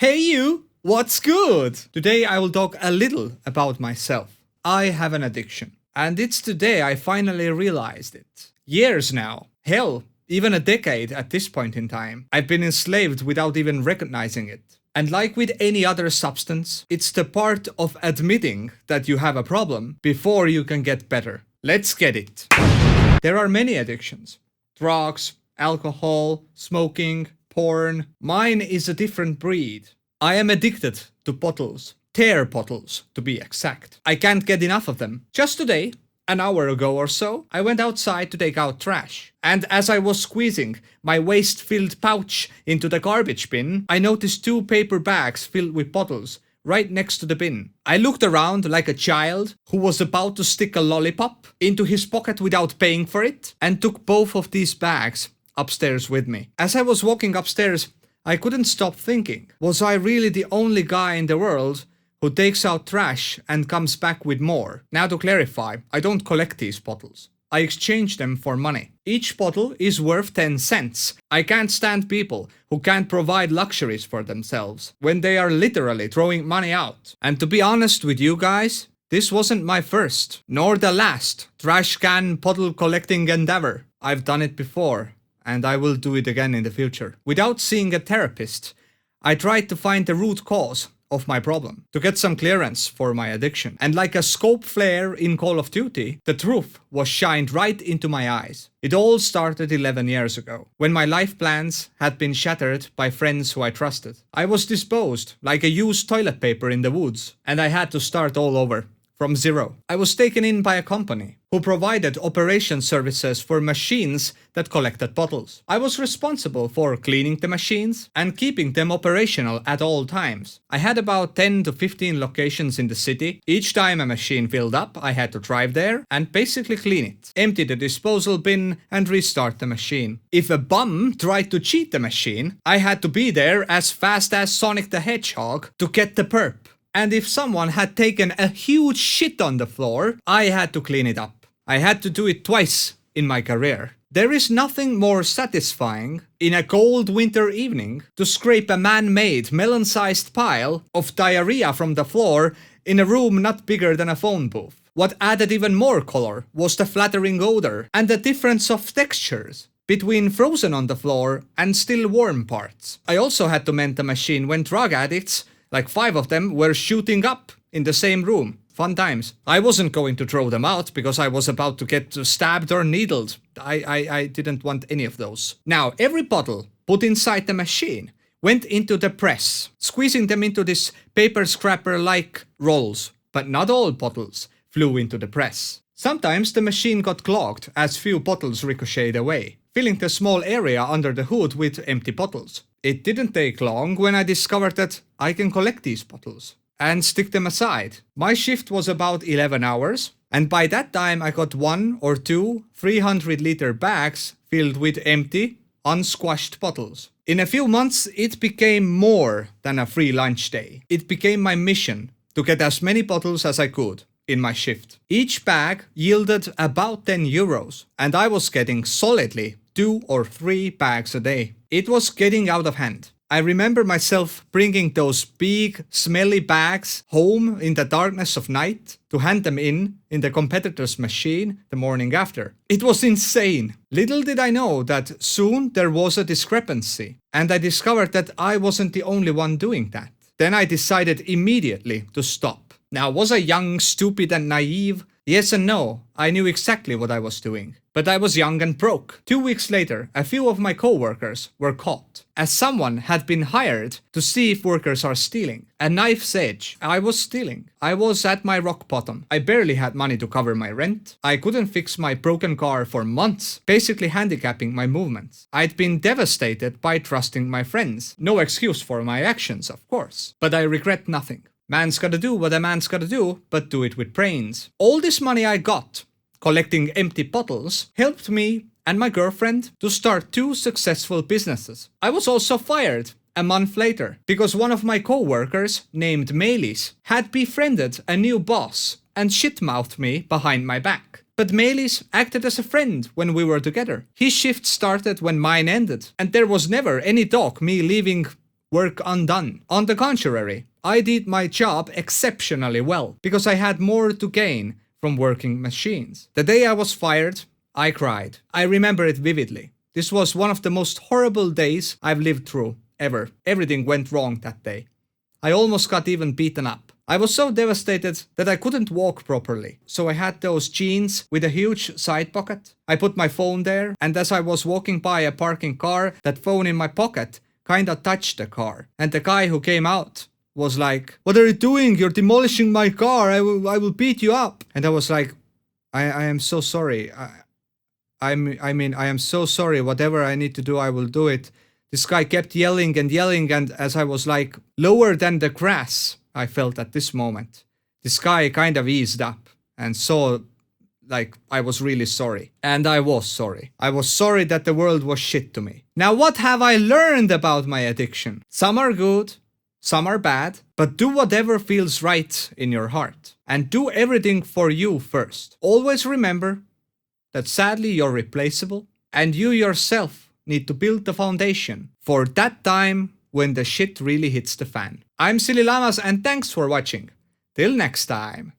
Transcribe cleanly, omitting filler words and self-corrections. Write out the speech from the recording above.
Hey you! What's good? Today I will talk a little about myself. I have an addiction. And it's today I finally realized it. Years now. Hell, even a decade at this point in time. I've been enslaved without even recognizing it. And like with any other substance, it's the part of admitting that you have a problem before you can get better. Let's get it. There are many addictions. Drugs, alcohol, smoking, porn. Mine is a different breed. I am addicted to bottles. Tear bottles, to be exact. I can't get enough of them. Just today, an hour ago or so, I went outside to take out trash. And as I was squeezing my waste-filled pouch into the garbage bin, I noticed 2 paper bags filled with bottles right next to the bin. I looked around like a child who was about to stick a lollipop into his pocket without paying for it, and took both of these bags upstairs with me. As I was walking upstairs, I couldn't stop thinking, was I really the only guy in the world who takes out trash and comes back with more? Now to clarify, I don't collect these bottles. I exchange them for money. Each bottle is worth 10 cents. I can't stand people who can't provide luxuries for themselves when they are literally throwing money out. And to be honest with you guys, this wasn't my first, nor the last, trash can bottle collecting endeavor. I've done it before, and I will do it again in the future. Without seeing a therapist, I tried to find the root cause of my problem, to get some clearance for my addiction. And like a scope flare in Call of Duty, the truth was shined right into my eyes. It all started 11 years ago, when my life plans had been shattered by friends who I trusted. I was disposed like a used toilet paper in the woods, and I had to start all over. From zero. I was taken in by a company who provided operation services for machines that collected bottles. I was responsible for cleaning the machines and keeping them operational at all times. I had about 10 to 15 locations in the city. Each time a machine filled up, I had to drive there and basically clean it, empty the disposal bin and restart the machine. If a bum tried to cheat the machine, I had to be there as fast as Sonic the Hedgehog to get the perp. And if someone had taken a huge shit on the floor, I had to clean it up. I had to do it twice in my career. There is nothing more satisfying in a cold winter evening to scrape a man-made melon-sized pile of diarrhea from the floor in a room not bigger than a phone booth. What added even more color was the flattering odor and the difference of textures between frozen on the floor and still warm parts. I also had to mend the machine when drug addicts, like 5 of them, were shooting up in the same room. Fun times. I wasn't going to throw them out because I was about to get stabbed or needled. I didn't want any of those. Now, every bottle put inside the machine went into the press, squeezing them into this paper scrapper-like rolls. But not all bottles flew into the press. Sometimes the machine got clogged as few bottles ricocheted away, filling the small area under the hood with empty bottles. It didn't take long when I discovered that I can collect these bottles and stick them aside. My shift was about 11 hours, and by that time I got 1 or 2 300-liter bags filled with empty, unsquashed bottles. In a few months, it became more than a free lunch day. It became my mission to get as many bottles as I could in my shift. Each bag yielded about 10 euros, and I was getting solidly 2 or 3 bags a day. It was getting out of hand. I remember myself bringing those big, smelly bags home in the darkness of night to hand them in the competitor's machine the morning after. It was insane. Little did I know that soon there was a discrepancy, and I discovered that I wasn't the only one doing that. Then I decided immediately to stop. Now, was I young, stupid, and naive? Yes and no. I knew exactly what I was doing. But I was young and broke. 2 weeks later, a few of my co-workers were caught, as someone had been hired to see if workers are stealing. A knife's edge. I was stealing. I was at my rock bottom. I barely had money to cover my rent. I couldn't fix my broken car for months, basically handicapping my movements. I'd been devastated by trusting my friends. No excuse for my actions, of course. But I regret nothing. Man's gotta do what a man's gotta do, but do it with brains. All this money I got, collecting empty bottles, helped me and my girlfriend to start 2 successful businesses. I was also fired a month later because one of my co-workers, named Melis, had befriended a new boss and shit-mouthed me behind my back. But Melis acted as a friend when we were together. His shift started when mine ended, and there was never any talk me leaving work undone. On the contrary, I did my job exceptionally well because I had more to gain from working machines. The day I was fired, I cried. I remember it vividly. This was one of the most horrible days I've lived through, ever. Everything went wrong that day. I almost got even beaten up. I was so devastated that I couldn't walk properly. So I had those jeans with a huge side pocket. I put my phone there, and as I was walking by a parking car, that phone in my pocket kinda touched the car. And the guy who came out was like, "What are you doing? You're demolishing my car. I will beat you up." And I was like, I am so sorry. I am so sorry. Whatever I need to do, I will do it. This guy kept yelling, and as I was like lower than the grass, I felt at this moment, this guy kind of eased up and saw like I was really sorry. And I was sorry. I was sorry that the world was shit to me. Now, what have I learned about my addiction? Some are good, some are bad, but do whatever feels right in your heart. And do everything for you first. Always remember that sadly you're replaceable, and you yourself need to build the foundation for that time when the shit really hits the fan. I'm SillyLlamaz, and thanks for watching. Till next time.